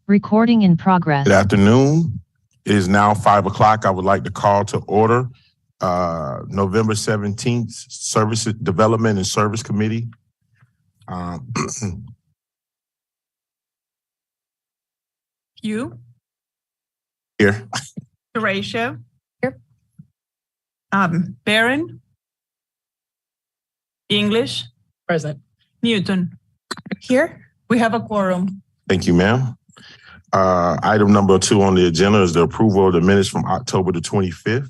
Recording in progress. Good afternoon. It is now 5 o'clock. I would like to call to order November 17th Service Development and Service Committee. Hugh? Here. Horatio? Here. Barron? English? Present. Newton? Here. We have a quorum. Thank you, ma'am. Item number 2 on the agenda is the approval of the minutes from October the 25th.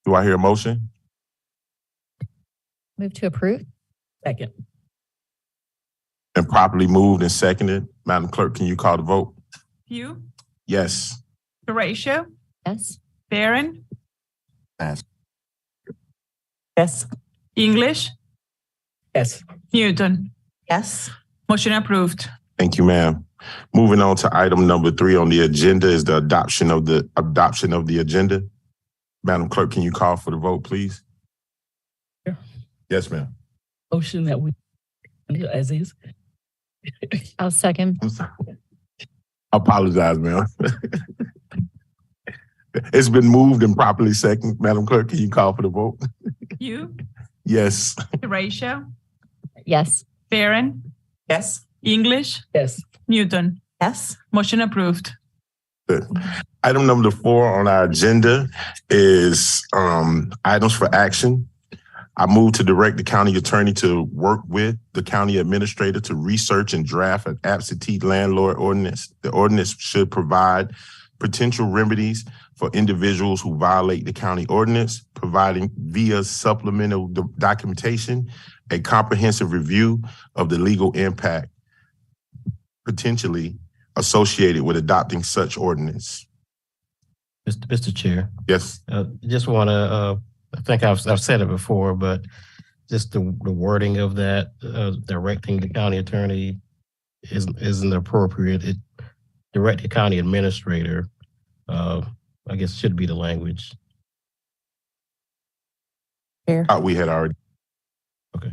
Do I hear a motion? Move to approve. Second. And properly moved and seconded. Madam Clerk, can you call the vote? Hugh? Yes. Horatio? Yes. Barron? Yes. Yes. English? Yes. Newton? Yes. Motion approved. Thank you, ma'am. Moving on to item number 3 on the agenda is the adoption of the agenda. Madam Clerk, can you call for the vote, please? Sure. Yes, ma'am. Motion that we as is. I'll second. I'm sorry. I apologize, ma'am. It's been moved and properly seconded. Madam Clerk, can you call for the vote? Hugh? Yes. Horatio? Yes. Barron? Yes. English? Yes. Newton? Yes. Motion approved. Good. Item number 4 on our agenda is items for action. I move to direct the county attorney to work with the county administrator to research and draft an absentee landlord ordinance. The ordinance should provide potential remedies for individuals who violate the county ordinance, providing via supplemental documentation, a comprehensive review of the legal impact potentially associated with adopting such ordinance. Mr. Chair. Yes. Just want to, I think I've said it before, but just the wording of that, directing the county attorney isn't appropriate. It direct the county administrator, I guess should be the language. Here. We had already. Okay.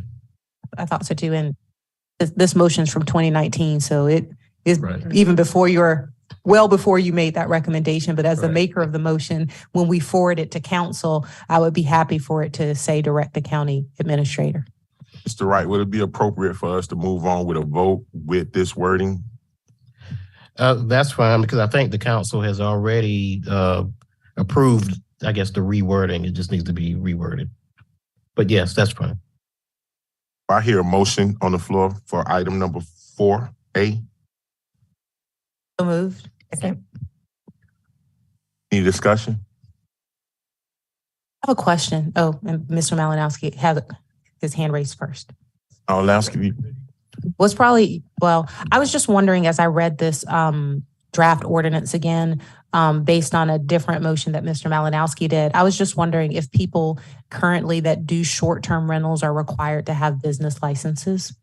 I thought so too. And this motion's from 2019, so it is right. Even before well before you made that recommendation. But as the maker of the motion, when we forward it to council, I would be happy for it to say direct the county administrator. Mr. Wright, would it be appropriate for us to move on with a vote with this wording? That's fine, because I think the council has already approved, I guess, the rewording. It just needs to be reworded. But yes, that's fine. I hear a motion on the floor for item number 4A. So moved. Okay. Any discussion? I have a question. Oh, and Mr. Malinowski has his hand raised first. Malinowski. I was just wondering as I read this draft ordinance again, based on a different motion that Mr. Malinowski did, I was just wondering if people currently that do short-term rentals are required to have business licenses.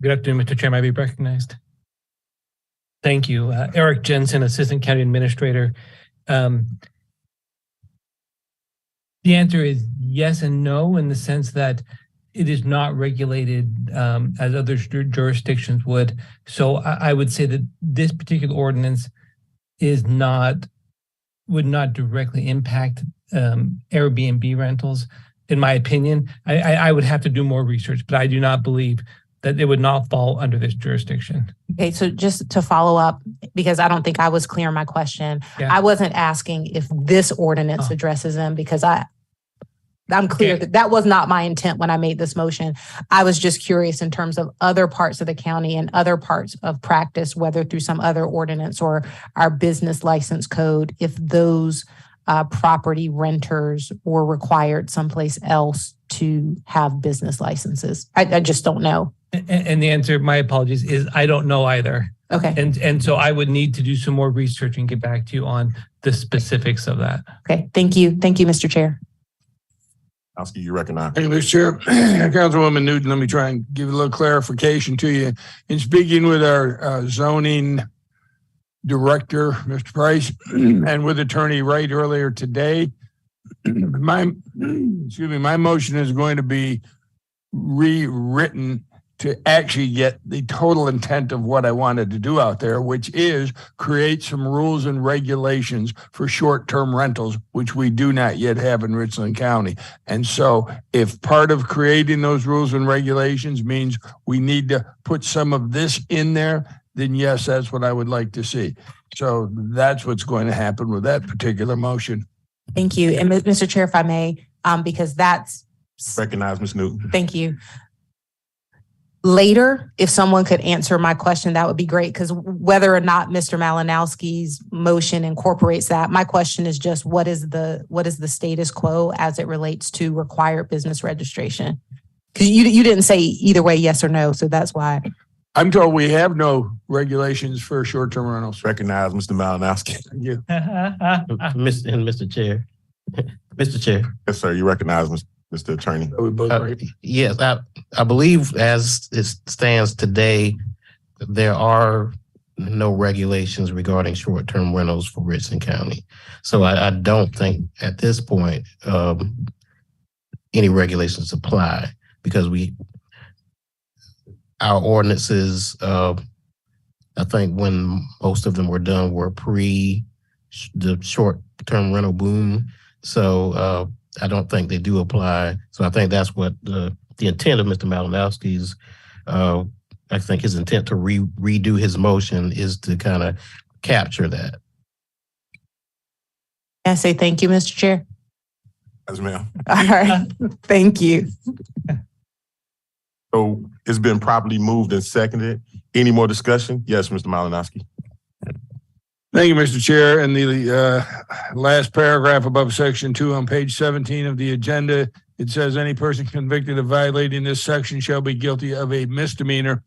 Good afternoon, Mr. Chair. May I be recognized? Thank you. Eric Jensen, Assistant County Administrator. The answer is yes and no, in the sense that it is not regulated as other jurisdictions would. So I would say that this particular ordinance would not directly impact Airbnb rentals, in my opinion. I would have to do more research, but I do not believe that it would not fall under this jurisdiction. Okay, so just to follow up, because I don't think I was clear in my question, yeah. I wasn't asking if this ordinance addresses them, because I'm clear that was not my intent when I made this motion. I was just curious in terms of other parts of the county and other parts of practice, whether through some other ordinance or our business license code, if those property renters were required someplace else to have business licenses. I just don't know. And the answer, my apologies, is I don't know either. Okay. And so I would need to do some more research and get back to you on the specifics of that. Okay. Thank you. Thank you, Mr. Chair. Malinowski, you recognize. Thank you, Mr. Chair. Councilwoman Newton, let me try and give a little clarification to you. In speaking with our zoning director, Mr. Price, and with Attorney Wright earlier today, my motion is going to be rewritten to actually get the total intent of what I wanted to do out there, which is create some rules and regulations for short-term rentals, which we do not yet have in Richland County. And so if part of creating those rules and regulations means we need to put some of this in there, then yes, that's what I would like to see. So that's what's going to happen with that particular motion. Thank you. And Mr. Chair, if I may, because that's... Recognize Ms. Newton. Thank you. Later, if someone could answer my question, that would be great, because whether or not Mr. Malinowski's motion incorporates that, my question is just what is the status quo as it relates to required business registration? Because you didn't say either way, yes or no, so that's why. I'm told we have no regulations for short-term rentals. Recognize Mr. Malinowski. Thank you. Mr. Chair. Mr. Chair. Yes, sir. You recognize Mr. Attorney. We both right. Yes, I believe as it stands today, there are no regulations regarding short-term rentals for Richland County. So I don't think at this point any regulations apply, because our ordinances, I think when most of them were done were pre the short-term rental boom. So I don't think they do apply. So I think that's what the intent of Mr. Malinowski's, I think his intent to redo his motion is to kind of capture that. I say thank you, Mr. Chair. Yes, ma'am. All right. Thank you. So it's been properly moved and seconded. Any more discussion? Yes, Mr. Malinowski. Thank you, Mr. Chair. In the last paragraph above section 2 on page 17 of the agenda, it says any person convicted of violating this section shall be guilty of a misdemeanor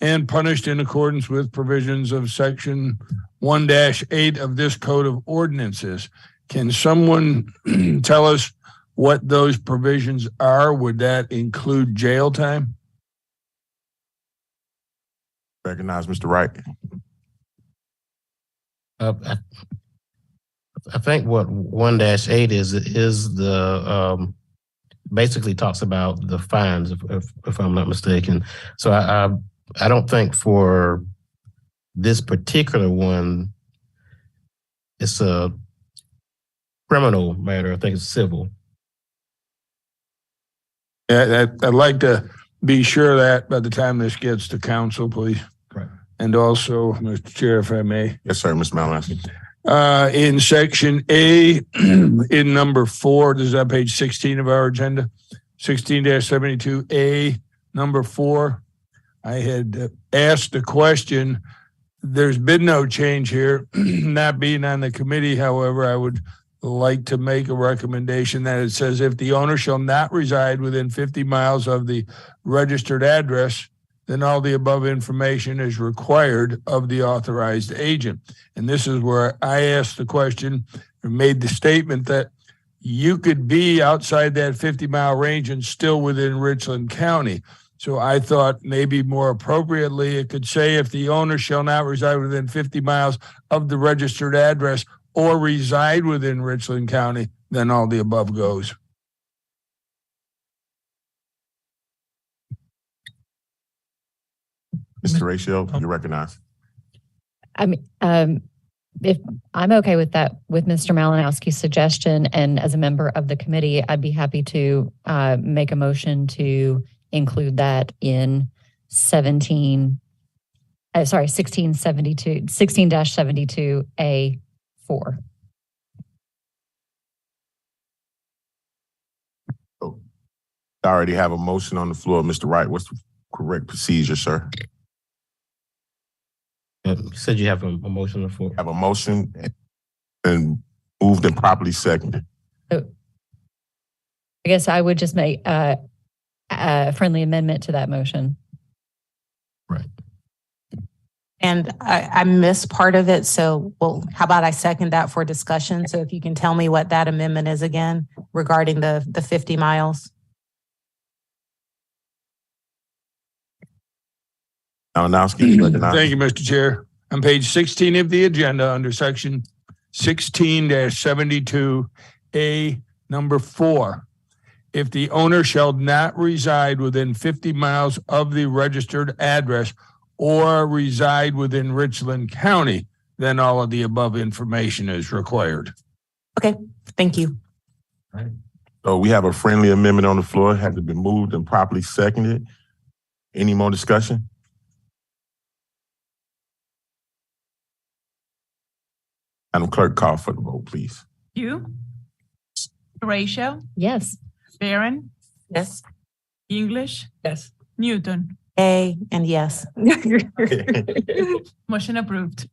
and punished in accordance with provisions of section 1-8 of this code of ordinances. Can someone tell us what those provisions are? Would that include jail time? Recognize Mr. Wright. I think what 1-8 is the basically talks about the fines, if I'm not mistaken. So I don't think for this particular one it's a criminal matter. I think it's civil. Yeah, I'd like to be sure of that by the time this gets to council, please. Right. And also, Mr. Chair, if I may. Yes, sir, Mr. Malinowski. In section A, in number 4, this is on page 16 of our agenda, 16-72A, number 4. I had asked the question. There's been no change here. Not being on the committee, however, I would like to make a recommendation that it says if the owner shall not reside within 50 miles of the registered address, then all the above information is required of the authorized agent. And this is where I asked the question and made the statement that you could be outside that 50-mile range and still within Richland County. So I thought maybe more appropriately, it could say if the owner shall not reside within 50 miles of the registered address or reside within Richland County, then all the above goes. Mr. Ratio, you recognize. I mean, if I'm okay with that, with Mr. Malinowski's suggestion, and as a member of the committee, I'd be happy to make a motion to include that in 16-72A4. Oh, I already have a motion on the floor. Mr. Wright, what's the correct procedure, sir? You said you have a motion on the floor. Have a motion and moved and properly seconded. So I guess I would just make a friendly amendment to that motion. Right. And I missed part of it. So, well, how about I second that for discussion? So if you can tell me what that amendment is again regarding the 50 miles. Malinowski, recognized. Thank you, Mr. Chair. On page 16 of the agenda, under section 16-72A, number 4, if the owner shall not reside within 50 miles of the registered address or reside within Richland County, then all of the above information is required. Okay, thank you. So we have a friendly amendment on the floor, has been moved and properly seconded. Any more discussion? Madam Clerk, call for the vote, please. Pugh, Horatio, Yes. Barron, Yes. English, Yes. Newton. A and yes. Motion approved.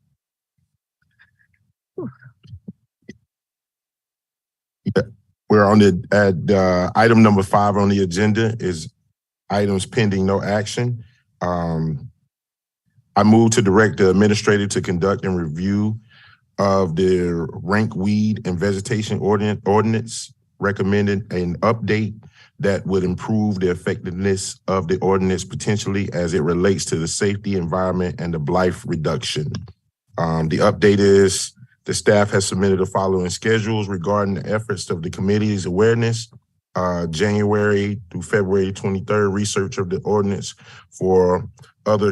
We're on the item number 5 on the agenda is items pending no action. I move to direct the administrator to conduct and review of the rank weed and vegetation ordinance, recommended an update that would improve the effectiveness of the ordinance potentially as it relates to the safety, environment, and the blight reduction. The update is the staff has submitted the following schedules regarding the efforts of the committee's awareness, January through February 23rd, research of the ordinance for other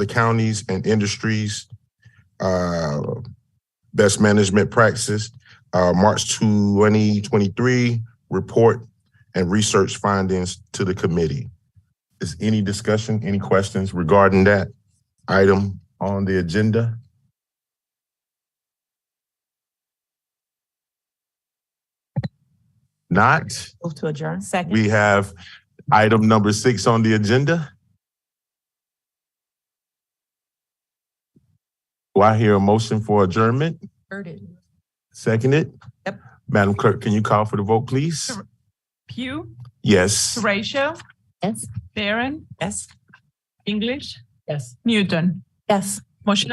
counties and industries, best management practices, March 2023, report and research findings to the committee. Is any discussion, any questions regarding that item on the agenda? Not. Move to adjourn. Second. We have item number 6 on the agenda. Do I hear a motion for adjournment? Heard it. Seconded? Yep. Madam Clerk, can you call for the vote, please? Pugh, Yes. Horatio, Yes. Barron, Yes. English, Yes. Newton. Yes. Motion